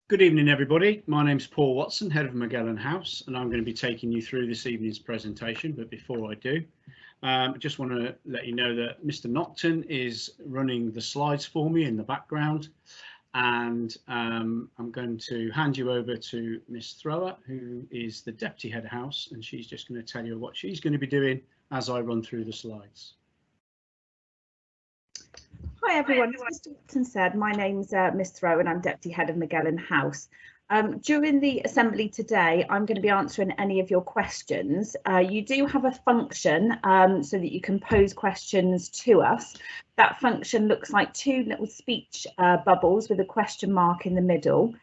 Good evening, everybody. My name's Paul Watson, head of Magellan House, and I'm going to be taking you through this evening's presentation. But before I do, I just want to let you know that Mr. Nocton is running the slides for me in the background, and I'm going to hand you over to Miss Thrower, who is the Deputy Head of House, and she's just going to tell you what she's going to be doing as I run through the slides. Hi everyone, as Mr. Watson said, my name's Miss Thrower and I'm Deputy Head of Magellan House. During the assembly today, I'm going to be answering any of your questions. You do have a function so that you can pose questions to us. That function looks like two little speech bubbles with a question mark in the middle.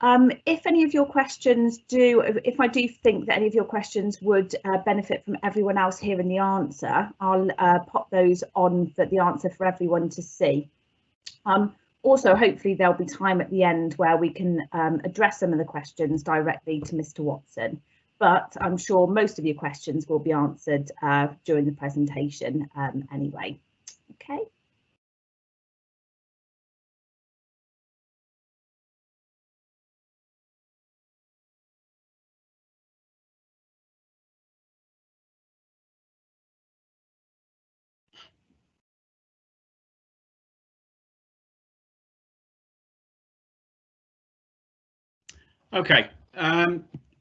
If any of your questions if I do think that any of your questions would benefit from everyone else hearing the answer, I'll pop those on for the answer for everyone to see. Also, hopefully there'll be time at the end where we can address some of the questions directly to Mr. Watson, but I'm sure most of your questions will be answered during the presentation anyway. Okay. Okay,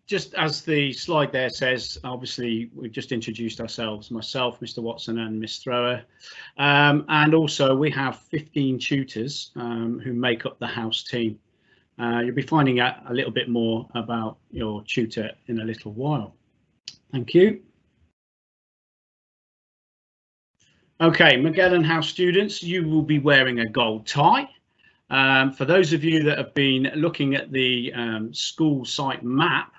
just as the slide there says, obviously we've just introduced ourselves, myself, Mr. Watson and Miss Thrower, and also we have 15 tutors who make up the house team. You'll be finding out a little bit more about your tutor in a little while. Thank you. Okay, Magellan House students, you will be wearing a gold tie. For those of you that have been looking at the school site map,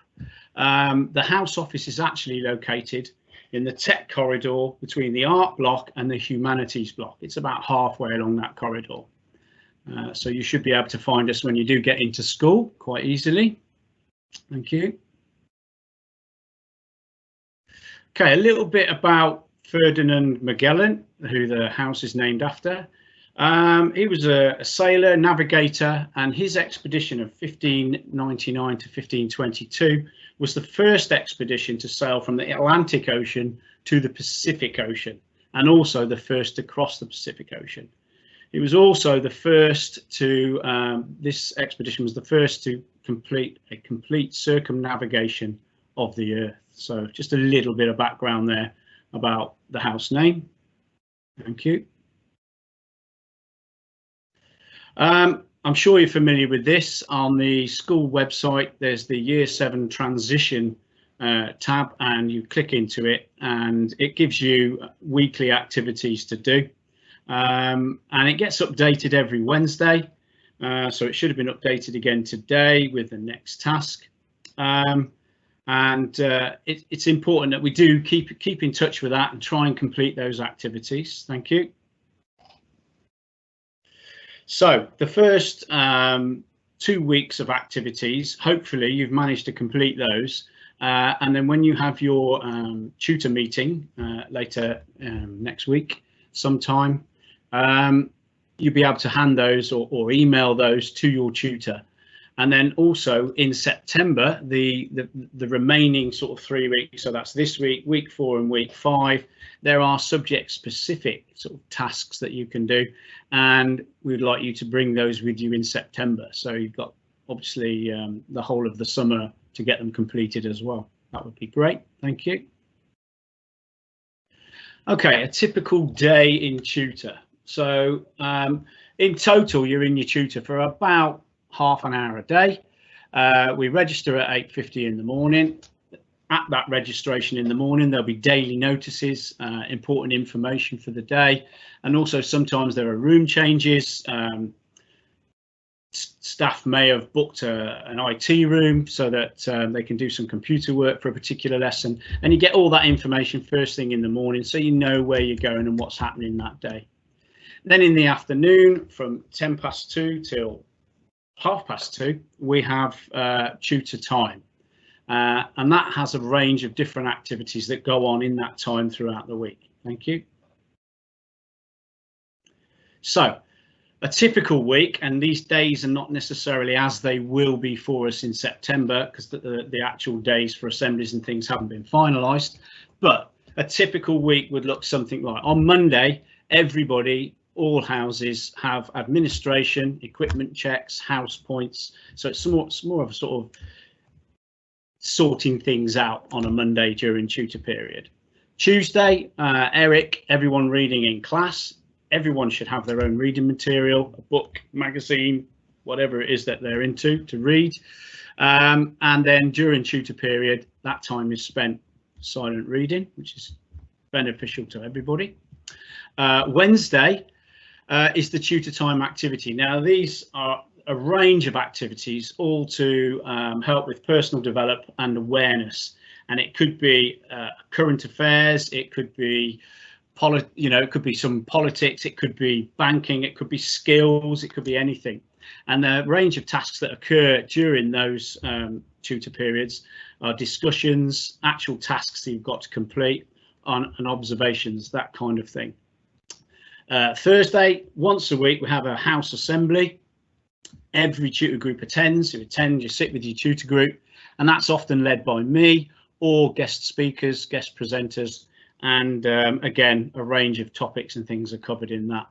the house office is actually located in the tech corridor between the art block and the humanities block. It's about halfway along that corridor. So you should be able to find us when you do get into school quite easily. Thank you. Okay, a little bit about Ferdinand Magellan, who the house is named after. He was a sailor, navigator, and his expedition of 1599 to 1522 was the first expedition to sail from the Atlantic Ocean to the Pacific Ocean, and also the first to cross the Pacific Ocean. He was also the first to, this expedition was the first to complete a complete circumnavigation of the Earth. So just a little bit of background there about the house name. Thank you. I'm sure you're familiar with this. On the school website, there's the Year 7 transition tab, and you click into it and it gives you weekly activities to do. And it gets updated every Wednesday. So it should have been updated again today with the next task. It's important that we do keep in touch with that and try and complete those activities. Thank you. So the first 2 weeks of activities, hopefully you've managed to complete those. And then when you have your tutor meeting later next week sometime, you'll be able to hand those or email those to your tutor. And then also in September, the remaining sort of 3 weeks, so that's this week, week 4 and week 5, there are subject specific sort of tasks that you can do, and we'd like you to bring those with you in September. So you've got obviously the whole of the summer to get them completed as well. That would be great. Thank you. Okay, a typical day in tutor. So in total, you're in your tutor for about half an hour a day. We register at 8:50 in the morning. At that registration in the morning, there'll be daily notices, important information for the day, and also sometimes there are room changes. Staff may have booked an IT room so that they can do some computer work for a particular lesson, and you get all that information first thing in the morning so you know where you're going and what's happening that day. Then in the afternoon from 2:10 till 2:30 we have tutor time, and that has a range of different activities that go on in that time throughout the week. Thank you. So a typical week, and these days are not necessarily as they will be for us in September because the actual days for assemblies and things haven't been finalised, but a typical week would look something like, on Monday, everybody, all houses have administration, equipment checks, house points, so it's more of a sort of sorting things out on a Monday during tutor period. Tuesday, Eric, everyone reading in class. Everyone should have their own reading material, a book, magazine, whatever it is that they're into to read. And then during tutor period, that time is spent silent reading, which is beneficial to everybody. Wednesday is the tutor time activity. Now, these are a range of activities, all to help with personal development and awareness. And it could be current affairs, it could be it could be some politics, it could be banking, it could be skills, it could be anything. And the range of tasks that occur during those tutor periods are discussions, actual tasks that you've got to complete, and observations, that kind of thing. Thursday, once a week, we have a house assembly. Every tutor group attends. You attend, you sit with your tutor group, and that's often led by me or guest speakers, guest presenters. And again, a range of topics and things are covered in that.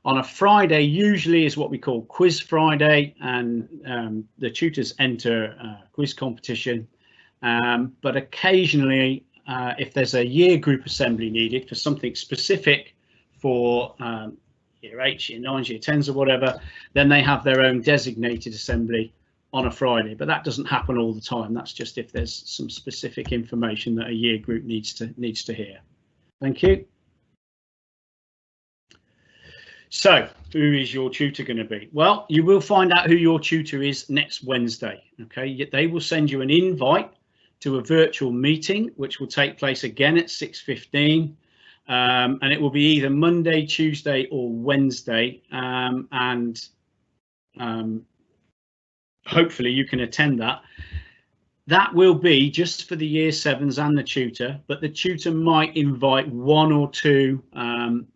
On a Friday usually is what we call Quiz Friday, and the tutors enter a quiz competition. But occasionally, if there's a year group assembly needed for something specific for year 8, year 9, year 10s or whatever, then they have their own designated assembly on a Friday, but that doesn't happen all the time. That's just if there's some specific information that a year group needs to hear. Thank you. So who is your tutor going to be? Well, you will find out who your tutor is next Wednesday. Okay, they will send you an invite to a virtual meeting, which will take place again at 6:15, and it will be either Monday, Tuesday or Wednesday, and hopefully you can attend that. That will be just for the year 7s and the tutor, but the tutor might invite 1 or 2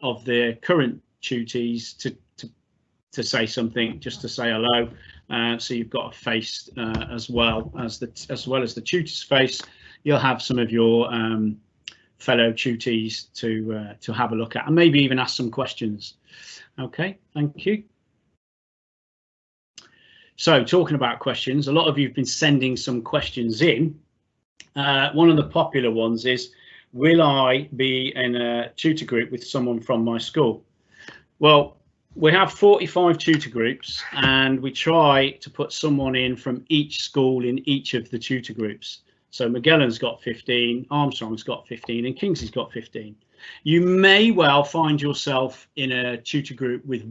of the current tutees to say something, just to say hello. So you've got a face as well as the tutor's face. You'll have some of your fellow tutees to have a look at, and maybe even ask some questions. Okay, thank you. So talking about questions, a lot of you have been sending some questions in. One of the popular ones is, will I be in a tutor group with someone from my school? Well, we have 45 tutor groups, and we try to put someone in from each school in each of the tutor groups. So Magellan's got 15, Armstrong's got 15, and Kingsley's got 15. You may well find yourself in a tutor group with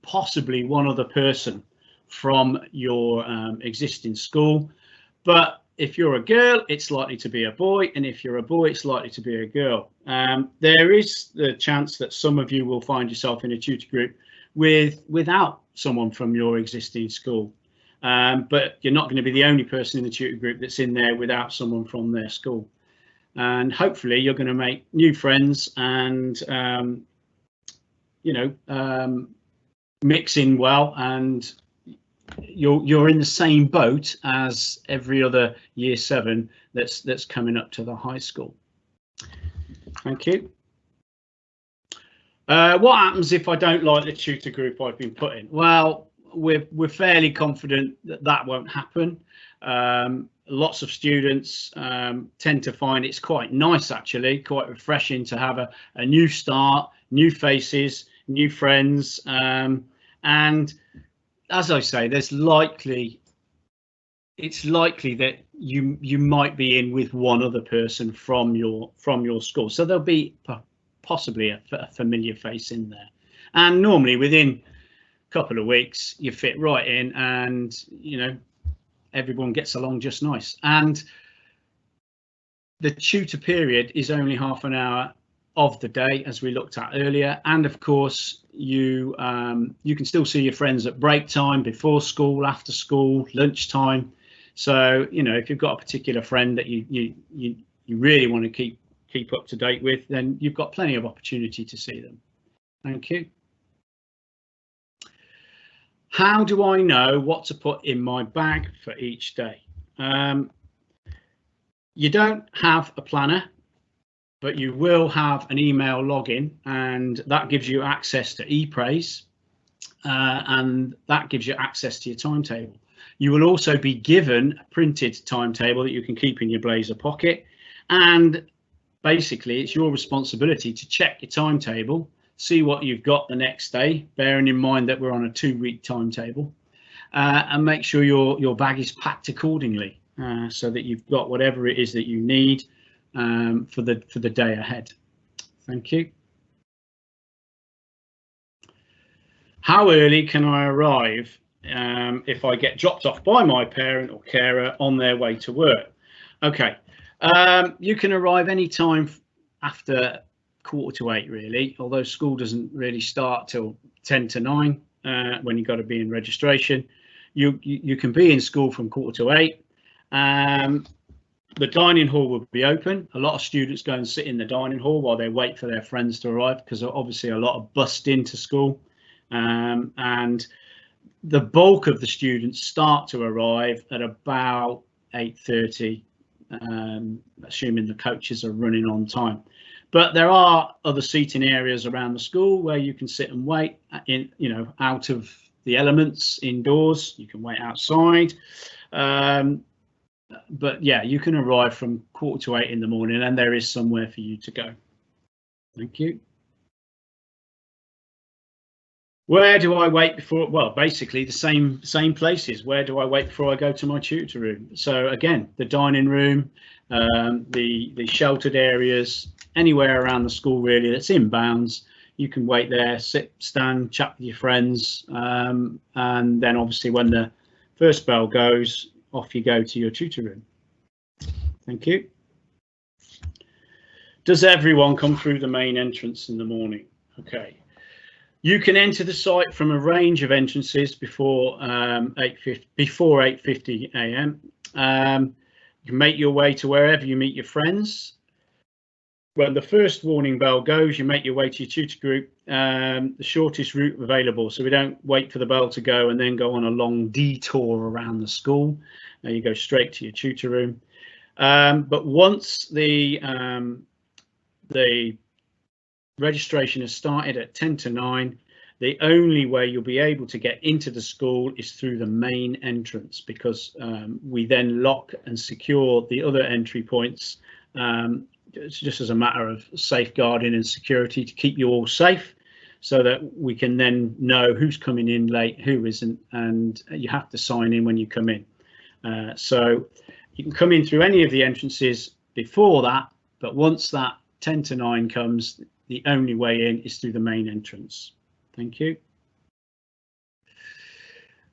possibly one other person from your existing school, but if you're a girl, it's likely to be a boy, and if you're a boy, it's likely to be a girl. There is the chance that some of you will find yourself in a tutor group without someone from your existing school. but you're not going to be the only person in the tutor group that's in there without someone from their school. And hopefully you're going to make new friends and, mix in well, and you're in the same boat as every other year 7 that's coming up to the high school. Thank you. What happens if I don't like the tutor group I've been put in? Well, we're fairly confident that that won't happen. Lots of students tend to find it's quite nice, actually, quite refreshing to have a new start, new faces, new friends, and as I say, it's likely that you might be in with one other person from your school, so there'll be possibly a familiar face in there, and normally within a couple of weeks you fit right in, and everyone gets along just nice. And the tutor period is only half an hour of the day, as we looked at earlier, and of course you can still see your friends at break time, before school, after school, lunchtime. So if you've got a particular friend that you really want to keep up to date with, then you've got plenty of opportunity to see them. Thank you. How do I know what to put in my bag for each day? You don't have a planner, but you will have an email login, and that gives you access to ePraise, and that gives you access to your timetable. You will also be given a printed timetable that you can keep in your blazer pocket, and basically it's your responsibility to check your timetable, see what you've got the next day, bearing in mind that we're on a 2-week timetable, and make sure your bag is packed accordingly, so that you've got whatever it is that you need for the day ahead. Thank you. How early can I arrive if I get dropped off by my parent or carer on their way to work? Okay, you can arrive any time after 7:45, really, although school doesn't really start till 10 to 9 when you've got to be in registration. You can be in school from 7:45. The dining hall will be open. A lot of students go and sit in the dining hall while they wait for their friends to arrive, because obviously a lot of bust into school, and the bulk of the students start to arrive at about 8:30, assuming the coaches are running on time. But there are other seating areas around the school where you can sit and wait out of the elements indoors. You can wait outside. But yeah, you can arrive from 7:45 in the morning, and there is somewhere for you to go. Thank you. Where do I wait before? Well, basically the same places. Where do I wait before I go to my tutor room? So again, the dining room, the sheltered areas, anywhere around the school really that's in bounds. You can wait there, sit, stand, chat with your friends, and then obviously when the first bell goes, off you go to your tutor room. Thank you. Does everyone come through the main entrance in the morning? Okay. You can enter the site from a range of entrances before 8:50 a.m. You can make your way to wherever you meet your friends. When the first warning bell goes, you make your way to your tutor group, the shortest route available. So we don't wait for the bell to go and then go on a long detour around the school. You go straight to your tutor room. But once the registration has started at 10 to 9, the only way you'll be able to get into the school is through the main entrance, because we then lock and secure the other entry points. It's just as a matter of safeguarding and security to keep you all safe, so that we can then know who's coming in late, who isn't, and you have to sign in when you come in. So you can come in through any of the entrances before that, but once that 10 to 9 comes, the only way in is through the main entrance. Thank you.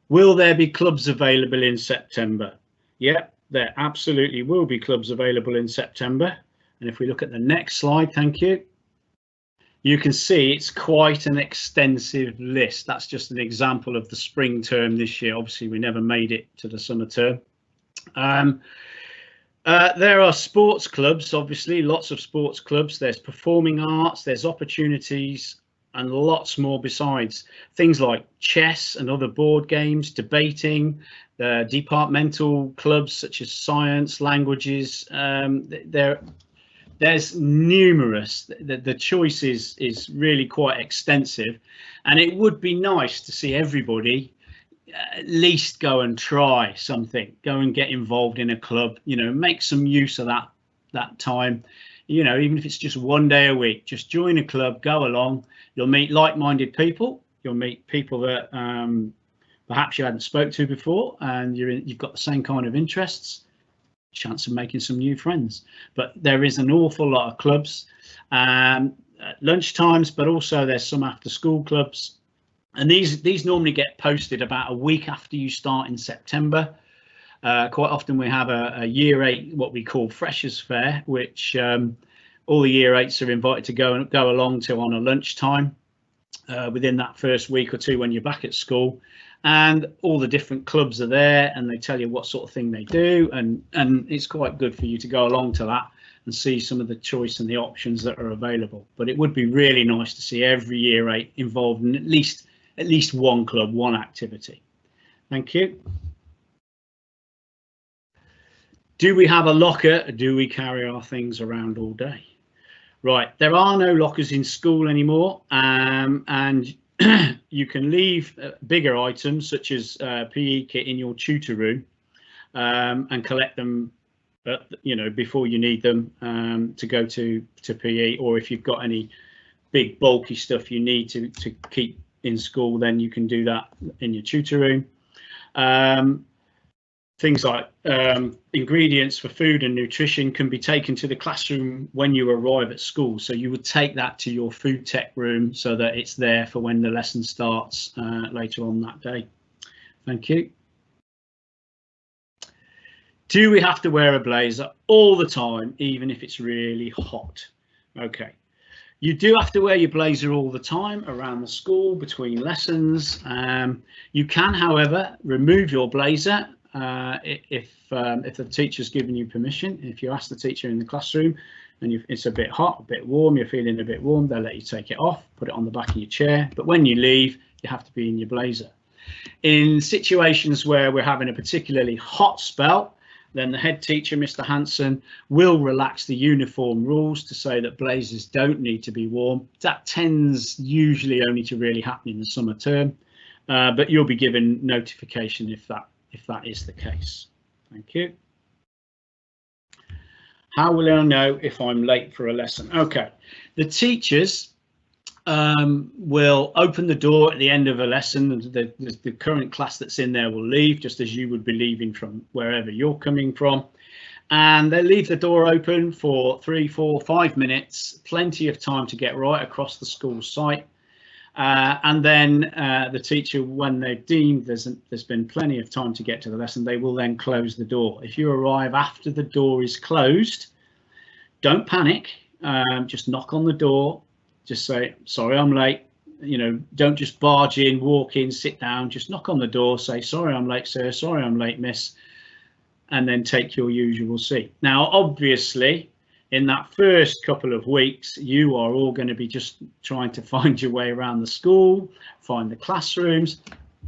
Will there be clubs available in September? Yeah, there absolutely will be clubs available in September. And if we look at the next slide, thank you. you can see it's quite an extensive list. That's just an example of the spring term this year. Obviously, we never made it to the summer term. There are sports clubs, obviously, lots of sports clubs. There's performing arts, there's opportunities, and lots more besides. Things like chess and other board games, debating, departmental clubs such as science, languages. There's numerous. The choice is really quite extensive, and it would be nice to see everybody at least go and try something, go and get involved in a club, you know, make some use of that time, you know, even if it's just one day a week, just join a club, go along. You'll meet like-minded people, you'll meet people that perhaps you hadn't spoke to before, and you've got the same kind of interests. Chance of making some new friends. But there is an awful lot of clubs at lunch times, but also there's some after school clubs. And these normally get posted about a week after you start in September. Quite often we have a year 8, what we call Freshers Fair, which all the year 8s are invited to go along to on a lunchtime within that first week or two when you're back at school. And all the different clubs are there, and they tell you what sort of thing they do, and it's quite good for you to go along to that and see some of the choice and the options that are available. But it would be really nice to see every year 8 involved in at least one club, one activity. Thank you. Do we have a locker? Do we carry our things around all day? Right, there are no lockers in school anymore, and you can leave bigger items such as PE kit in your tutor room and collect them, you know, before you need them to go to PE, or if you've got any big bulky stuff you need to keep in school, then you can do that in your tutor room. Things like ingredients for food and nutrition can be taken to the classroom when you arrive at school. So you would take that to your food tech room so that it's there for when the lesson starts later on that day. Thank you. Do we have to wear a blazer all the time, even if it's really hot? Okay. You do have to wear your blazer all the time around the school between lessons. You can, however, remove your blazer if the teacher's given you permission. If you ask the teacher in the classroom and it's a bit hot, a bit warm, you're feeling a bit warm, they'll let you take it off, put it on the back of your chair. But when you leave, you have to be in your blazer. In situations where we're having a particularly hot spell, then the head teacher, Mr. Hanson, will relax the uniform rules to say that blazers don't need to be worn. That tends usually only to really happen in the summer term, but you'll be given notification if that is the case. Thank you. How will I know if I'm late for a lesson? Okay, the teachers will open the door at the end of a lesson. The current class that's in there will leave, just as you would be leaving from wherever you're coming from. And they leave the door open for 3, 4, 5 minutes, plenty of time to get right across the school site. And then the teacher, when they've deemed there's been plenty of time to get to the lesson, they will then close the door. If you arrive after the door is closed, don't panic, just knock on the door. Just say, sorry, I'm late. You know, don't just barge in, walk in, sit down, just knock on the door, say, sorry, I'm late, sir, sorry, I'm late, miss, and then take your usual seat. Now, obviously, in that first couple of weeks, you are all going to be just trying to find your way around the school, find the classrooms.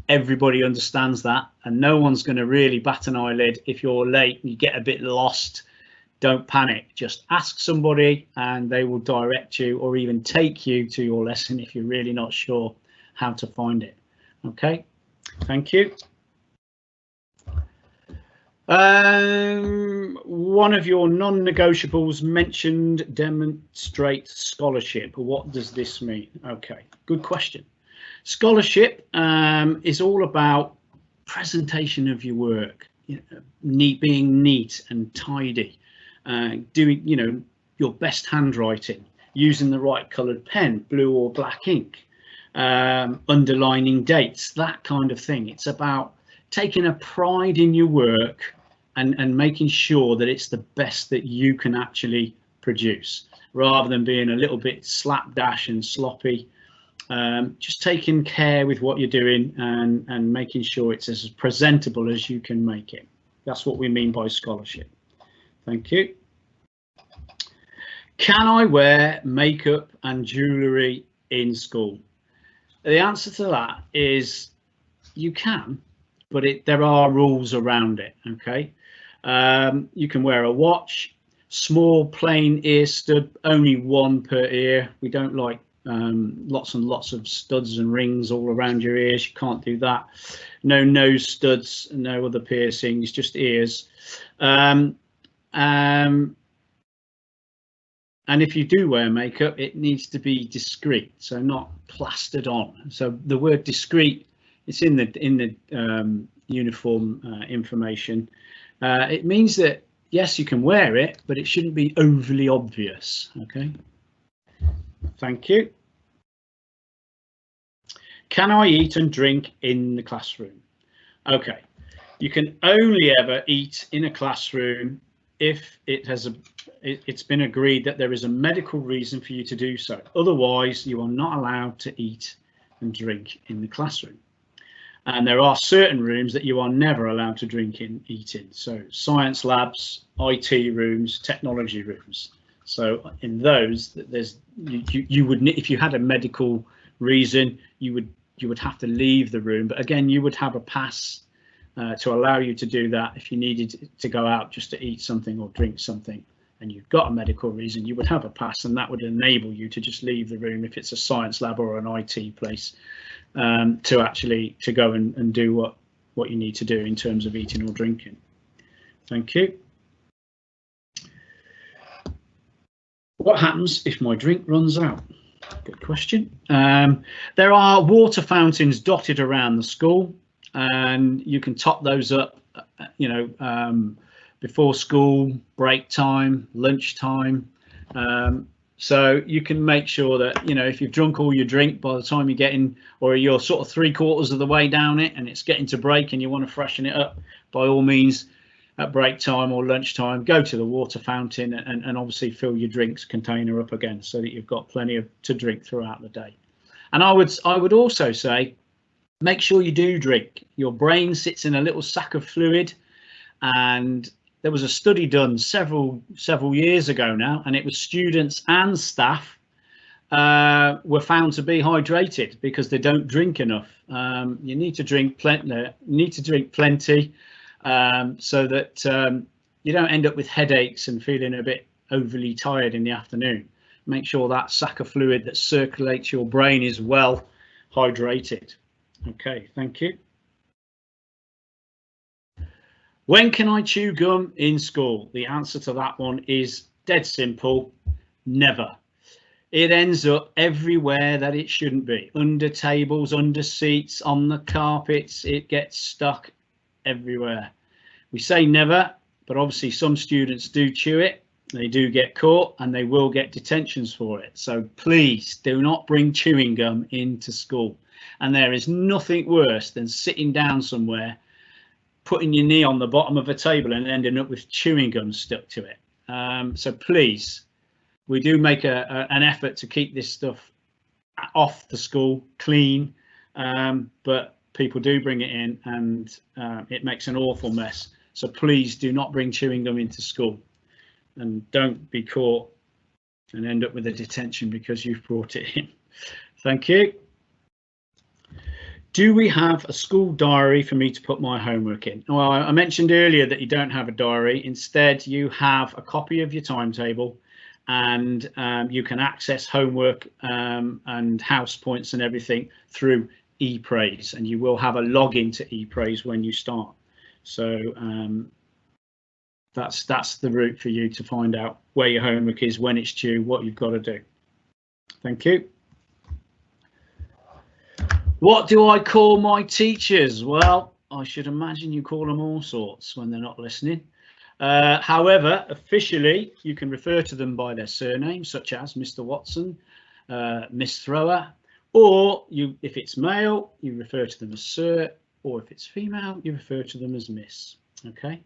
Everybody understands that, and no one's going to really bat an eyelid if you're late and you get a bit lost. Don't panic, just ask somebody and they will direct you or even take you to your lesson if you're really not sure how to find it. Okay, thank you. One of your non-negotiables mentioned demonstrate scholarship. What does this mean? Okay, good question. Scholarship is all about presentation of your work, you know, being neat and tidy. Doing, you know, your best handwriting, using the right coloured pen, blue or black ink, underlining dates, that kind of thing. It's about taking a pride in your work and making sure that it's the best that you can actually produce, rather than being a little bit slapdash and sloppy. Just taking care with what you're doing and making sure it's as presentable as you can make it. That's what we mean by scholarship. Thank you. Can I wear makeup and jewellery in school? The answer to that is you can, but there are rules around it. Okay, you can wear a watch, small plain ear stud, only one per ear. We don't like lots and lots of studs and rings all around your ears. You can't do that. No nose studs, no other piercings, just ears. And if you do wear makeup, it needs to be discreet, so not plastered on. So the word discreet, it's in the uniform information. It means that yes, you can wear it, but it shouldn't be overly obvious. Okay. Thank you. Can I eat and drink in the classroom? Okay. You can only ever eat in a classroom if it's been agreed that there is a medical reason for you to do so. Otherwise, you are not allowed to eat and drink in the classroom. And there are certain rooms that you are never allowed to eat in. So science labs, IT rooms, technology rooms. So in those, you would, if you had a medical reason, you would have to leave the room. But again, you would have a pass to allow you to do that. If you needed to go out just to eat something or drink something and you've got a medical reason, you would have a pass, and that would enable you to just leave the room if it's a science lab or an IT place, to go and do what you need to do in terms of eating or drinking. Thank you. What happens if my drink runs out? Good question. There are water fountains dotted around the school, and you can top those up, before school, break time, lunch time. So you can make sure that, if you've drunk all your drink by the time you get in, or you're sort of 3/4 of the way down it and it's getting to break and you want to freshen it up, by all means, at break time or lunchtime, go to the water fountain and obviously fill your drinks container up again so that you've got plenty to drink throughout the day. And I would also say, make sure you do drink. Your brain sits in a little sack of fluid, and there was a study done several years ago now, and it was students and staff were found to be hydrated because they don't drink enough. You need to drink plenty, so that you don't end up with headaches and feeling a bit overly tired in the afternoon. Make sure that sack of fluid that circulates your brain is well hydrated. Okay, thank you. When can I chew gum in school? The answer to that one is dead simple: never. It ends up everywhere that it shouldn't be. Under tables, under seats, on the carpets. It gets stuck everywhere. We say never, but obviously some students do chew it. They do get caught and they will get detentions for it. So please do not bring chewing gum into school. And there is nothing worse than sitting down somewhere, putting your knee on the bottom of a table and ending up with chewing gum stuck to it. So please, we do make an effort to keep this stuff off the school, clean, but people do bring it in, and it makes an awful mess. So please do not bring chewing gum into school, and don't be caught and end up with a detention because you've brought it in. Thank you. Do we have a school diary for me to put my homework in? Well, I mentioned earlier that you don't have a diary. Instead, you have a copy of your timetable, and you can access homework and house points and everything through ePraise, and you will have a login to ePraise when you start. So that's the route for you to find out where your homework is, when it's due, what you've got to do. Thank you. What do I call my teachers? Well, I should imagine you call them all sorts when they're not listening. However, officially, you can refer to them by their surname, such as Mr. Watson, Miss Thrower, or if it's male, you refer to them as Sir, or if it's female, you refer to them as Miss. Okay,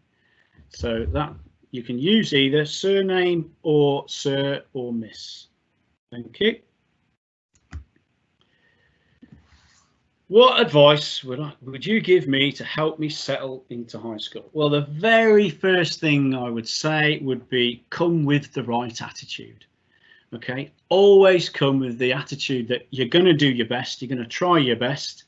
so that you can use either surname or sir or miss. Thank you. What advice would you give me to help me settle into high school? Well, the very first thing I would say would be come with the right attitude. Okay, always come with the attitude that you're going to do your best, you're going to try your best,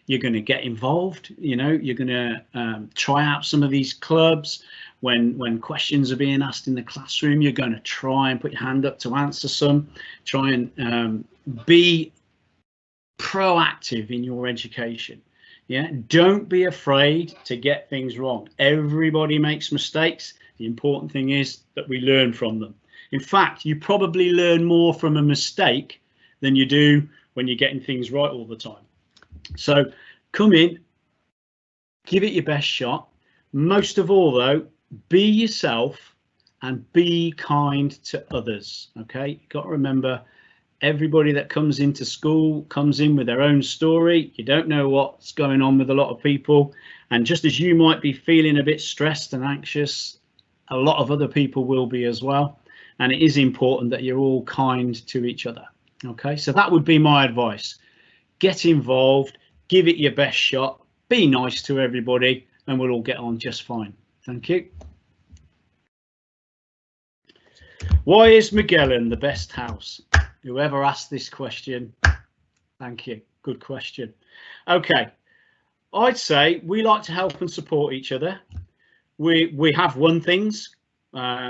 you're going to get involved, you know, you're going to try out some of these clubs. When questions are being asked in the classroom, you're going to try and put your hand up to answer some. Try and be proactive in your education. Yeah, don't be afraid to get things wrong. Everybody makes mistakes. The important thing is that we learn from them. In fact, you probably learn more from a mistake than you do when you're getting things right all the time. So come in, give it your best shot. Most of all, though, be yourself and be kind to others. Okay, you've got to remember, everybody that comes into school comes in with their own story. You don't know what's going on with a lot of people. And just as you might be feeling a bit stressed and anxious, a lot of other people will be as well. And it is important that you're all kind to each other. Okay, so that would be my advice. Get involved, give it your best shot, be nice to everybody, and we'll all get on just fine. Thank you. Why is Magellan the best house? Whoever asked this question, thank you. Good question. Okay, I'd say we like to help and support each other. We have won things.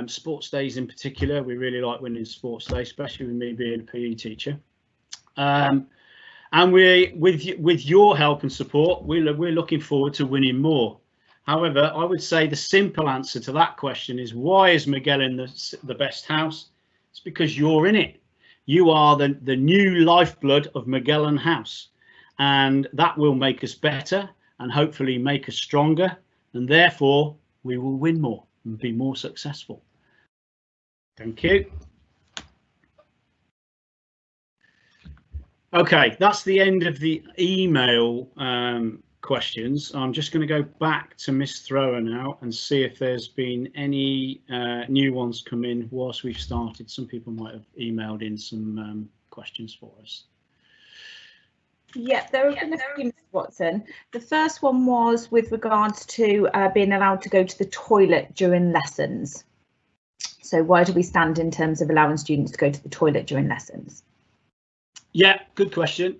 Sports days in particular, we really like winning sports day, especially with me being a PE teacher. And with your help and support, we're looking forward to winning more. However, I would say the simple answer to that question is, why is Magellan the best house? It's because you're in it. You are the new lifeblood of Magellan House, and that will make us better and hopefully make us stronger, and therefore we will win more and be more successful. Thank you. Okay, that's the end of the email questions. I'm just going to go back to Miss Thrower now and see if there's been any new ones come in whilst we've started. Some people might have emailed in some questions for us. Yeah, there have been a few, Mr. Watson. The first one was with regards to being allowed to go to the toilet during lessons. So why do we stand in terms of allowing students to go to the toilet during lessons? Yeah, good question.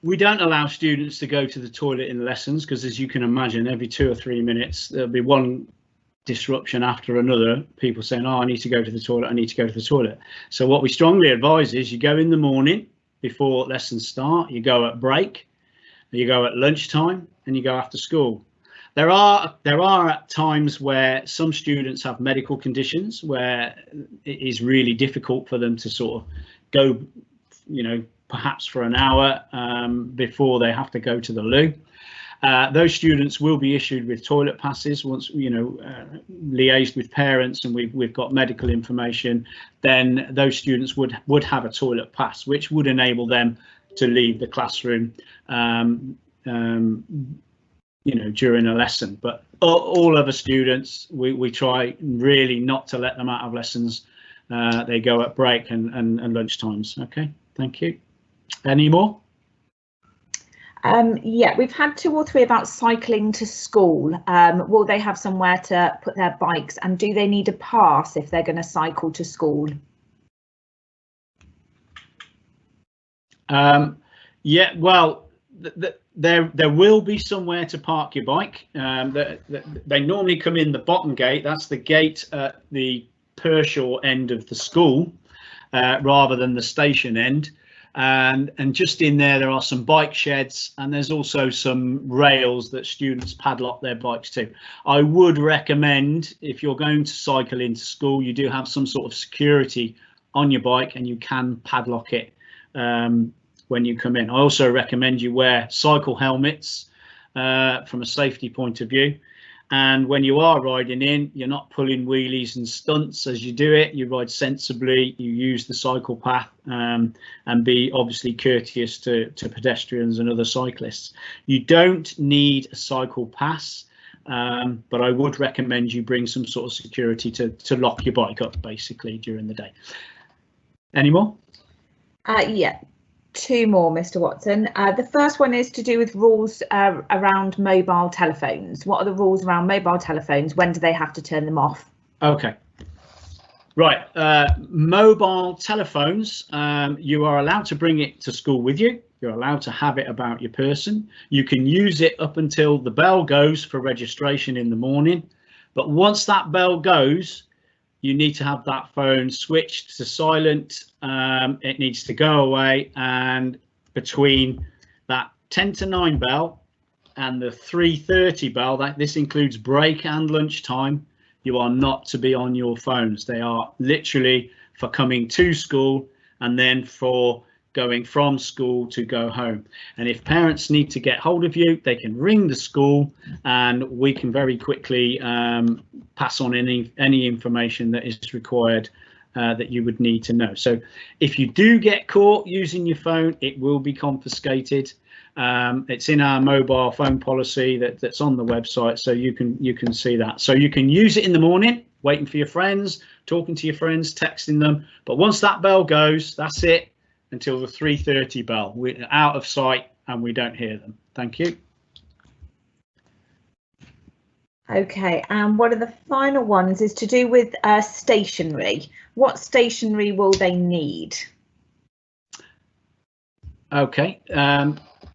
We don't allow students to go to the toilet in lessons because, as you can imagine, every 2 or 3 minutes there'll be one disruption after another, people saying, oh, I need to go to the toilet, I need to go to the toilet. So what we strongly advise is you go in the morning before lessons start, you go at break, you go at lunchtime, and you go after school. There are at times where some students have medical conditions where it is really difficult for them to sort of go, you know, perhaps for an hour before they have to go to the loo. Those students will be issued with toilet passes once, you know, liaised with parents and we've got medical information. Then those students would have a toilet pass, which would enable them to leave the classroom, you know, during a lesson. But all other students, we try really not to let them out of lessons. They go at break and lunch times. Okay, thank you. Any more? Yeah, we've had 2 or 3 about cycling to school. Will they have somewhere to put their bikes, and do they need a pass if they're going to cycle to school? Yeah, well, there will be somewhere to park your bike. They normally come in the bottom gate. That's the gate at the Pershore end of the school, rather than the station end. And just in there are some bike sheds, and there's also some rails that students padlock their bikes to. I would recommend, if you're going to cycle into school, you do have some sort of security on your bike and you can padlock it when you come in. I also recommend you wear cycle helmets from a safety point of view. And when you are riding in, you're not pulling wheelies and stunts as you do it. You ride sensibly, you use the cycle path, and be obviously courteous to pedestrians and other cyclists. You don't need a cycle pass but I would recommend you bring some sort of security to lock your bike up basically during the day. Any more? Yeah, two more, Mr. Watson. The first one is to do with rules around mobile telephones. What are the rules around mobile telephones? When do they have to turn them off? Okay. Right, mobile telephones, you are allowed to bring it to school with you. You're allowed to have it about your person. You can use it up until the bell goes for registration in the morning. But once that bell goes, you need to have that phone switched to silent. It needs to go away. And between that 10 to 9 bell and the 3:30 bell, this includes break and lunchtime, you are not to be on your phones. They are literally for coming to school and then for going from school to go home. And if parents need to get hold of you, they can ring the school and we can very quickly pass on any information that is required that you would need to know. So if you do get caught using your phone, it will be confiscated. It's in our mobile phone policy that's on the website, so you can see that. So you can use it in the morning, waiting for your friends, talking to your friends, texting them. But once that bell goes, that's it until the 3:30 bell. We're out of sight and we don't hear them. Thank you. Okay, and one of the final ones is to do with stationery. What stationery will they need? Okay.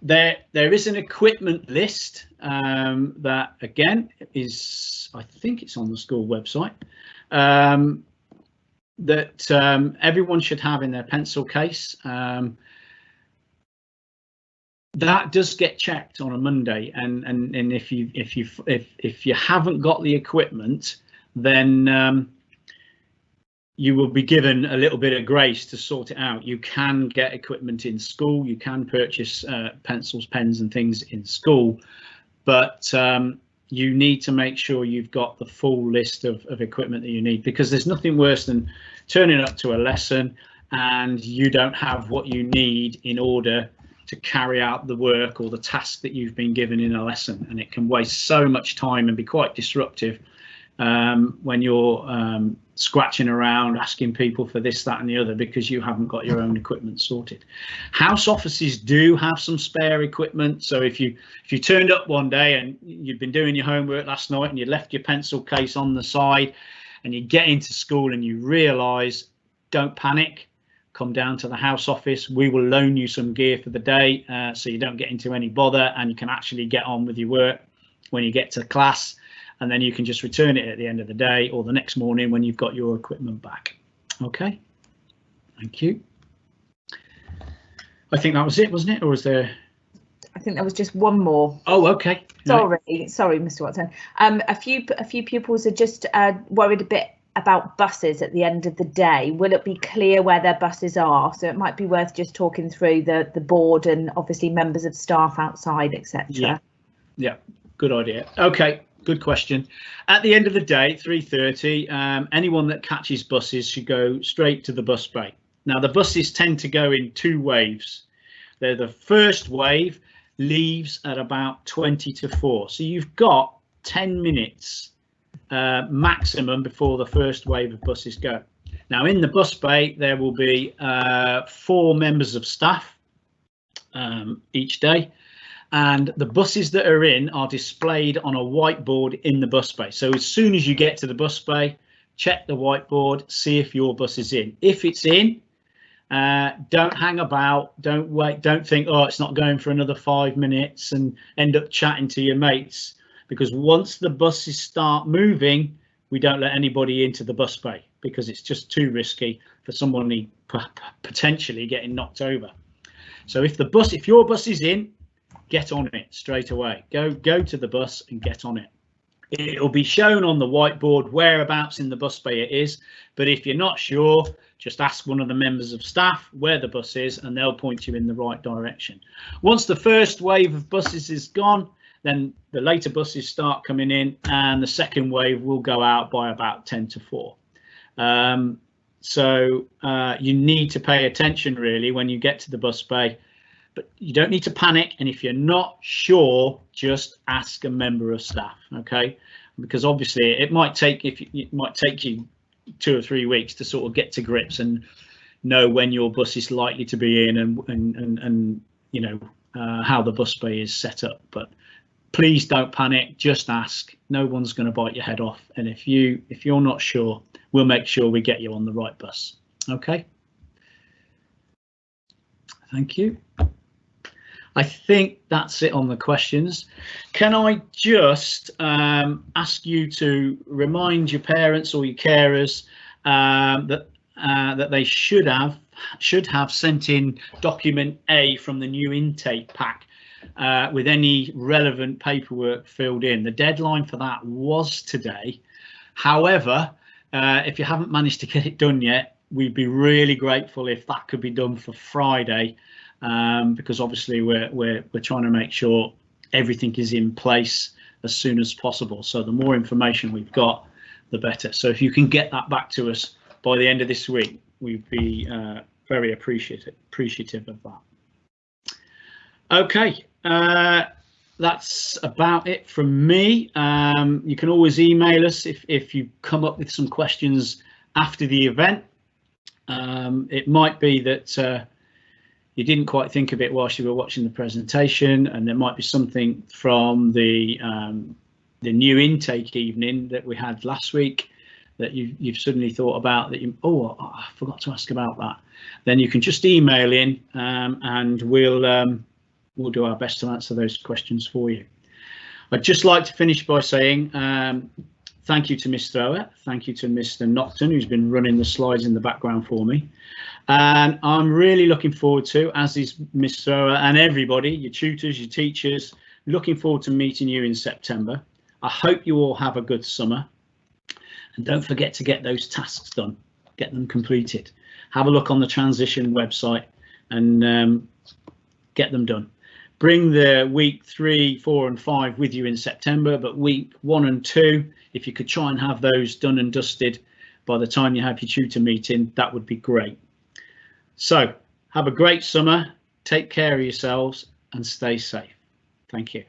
There is an equipment list that again is, I think it's on the school website, that everyone should have in their pencil case. That does get checked on a Monday, and if you haven't got the equipment, then you will be given a little bit of grace to sort it out. You can get equipment in school, you can purchase pencils, pens and things in school, but you need to make sure you've got the full list of equipment that you need, because there's nothing worse than turning up to a lesson and you don't have what you need in order to carry out the work or the task that you've been given in a lesson, and it can waste so much time and be quite disruptive when you're scratching around asking people for this, that and the other because you haven't got your own equipment sorted. House offices do have some spare equipment, so if you turned up one day and you'd been doing your homework last night and you left your pencil case on the side and you get into school and you realise, don't panic, come down to the house office. We will loan you some gear for the day so you don't get into any bother and you can actually get on with your work when you get to class, and then you can just return it at the end of the day or the next morning when you've got your equipment back. Okay, thank you. I think that was it, wasn't it, or was there? I think there was just one more. Oh, okay. Sorry, Mr. Watson. A few pupils are just worried a bit about buses at the end of the day. Will it be clear where their buses are? So it might be worth just talking through the board and obviously members of staff outside, etc. Yeah, good idea. Okay, good question. At the end of the day, 3:30, anyone that catches buses should go straight to the bus bay. Now, the buses tend to go in 2 waves. The first wave leaves at about 20 to 4. So you've got 10 minutes maximum before the first wave of buses go. Now, in the bus bay, there will be 4 members of staff each day, and the buses that are in are displayed on a whiteboard in the bus bay. So as soon as you get to the bus bay, check the whiteboard, see if your bus is in. If it's in, don't hang about, don't wait, don't think, oh, it's not going for another 5 minutes and end up chatting to your mates, because once the buses start moving, we don't let anybody into the bus bay because it's just too risky for somebody potentially getting knocked over. So if your bus is in, get on it straight away. Go to the bus and get on it. It'll be shown on the whiteboard whereabouts in the bus bay it is, but if you're not sure, just ask one of the members of staff where the bus is and they'll point you in the right direction. Once the first wave of buses is gone, then the later buses start coming in and the second wave will go out by about 10 to 4. So you need to pay attention really when you get to the bus bay, but you don't need to panic. And if you're not sure, just ask a member of staff, okay? Because obviously it might take you 2 or 3 weeks to sort of get to grips and know when your bus is likely to be in and you know how the bus bay is set up. But please don't panic, just ask. No one's going to bite your head off, and if you're not sure, we'll make sure we get you on the right bus. Okay, thank you. I think that's it on the questions. Can I just ask you to remind your parents or your carers that they should have sent in document A from the new intake pack with any relevant paperwork filled in. The deadline for that was today. However, if you haven't managed to get it done yet, we'd be really grateful if that could be done for Friday, because obviously we're trying to make sure everything is in place as soon as possible. So the more information we've got, the better. So if you can get that back to us by the end of this week, we'd be very appreciative of that. Okay, that's about it from me. You can always email us if you come up with some questions after the event. It might be that you didn't quite think of it whilst you were watching the presentation, and there might be something from the new intake evening that we had last week that you've suddenly thought about, that I forgot to ask about that. Then you can just email in and we'll do our best to answer those questions for you. I'd just like to finish by saying thank you to Miss Thrower, thank you to Mr. Nocton, who's been running the slides in the background for me. And I'm really looking forward to, as is Miss Thrower and everybody, your tutors, your teachers, looking forward to meeting you in September. I hope you all have a good summer. And don't forget to get those tasks done, get them completed. Have a look on the transition website and get them done. Bring the week 3, 4 and 5 with you in September, but week 1 and 2, if you could try and have those done and dusted by the time you have your tutor meeting, that would be great. So have a great summer, take care of yourselves and stay safe. Thank you.